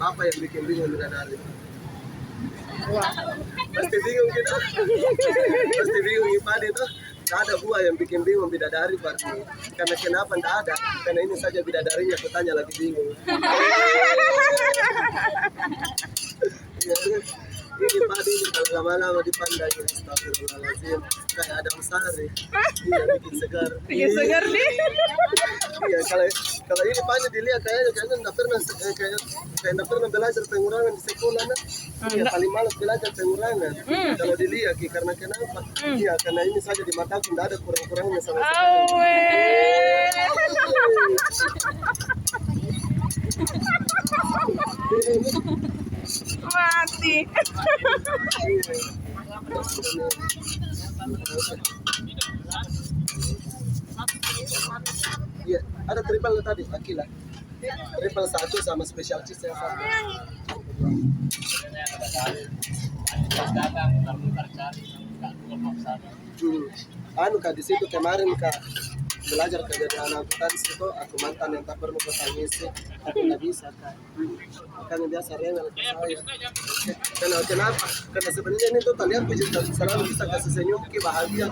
Apa yang bikin bingung bidadari? Pasti bingung kita. Pasti bingung Ipade itu. Tidak ada buah yang bikin bingung bidadari berarti. Karena kenapa tidak ada? Karena ini saja bidadarinya kutanya lagi bingung. Ini padi ini kalau lama-lama dipandang ya, astagfirullahaladzim, kayak Adam Sari. Iya, bikin segar. Bikin segar nih. Iya, kalau ini padi dilihat kayaknya nggak pernah kayak nggak pernah belajar pengurangan di sekolah nah. Iya, paling malas belajar pengurangan. Kalau dilihat karena kenapa? Iya, karena ini saja di mataku nggak ada kurang-kurangnya sama sekali. Mati. Iya, ada triple tadi, Akila. Triple 1 sama special cheese yang satu. Anu kak di situ kemarin kak belajar kerja di anak akuntansi itu aku mantan yang tak perlu bertangisi aku nggak bisa kak. Makanya biasa rewel ke saya. Kenapa? Karena sebenarnya ini tuh kalian puji selalu bisa kasih senyum, bahagia.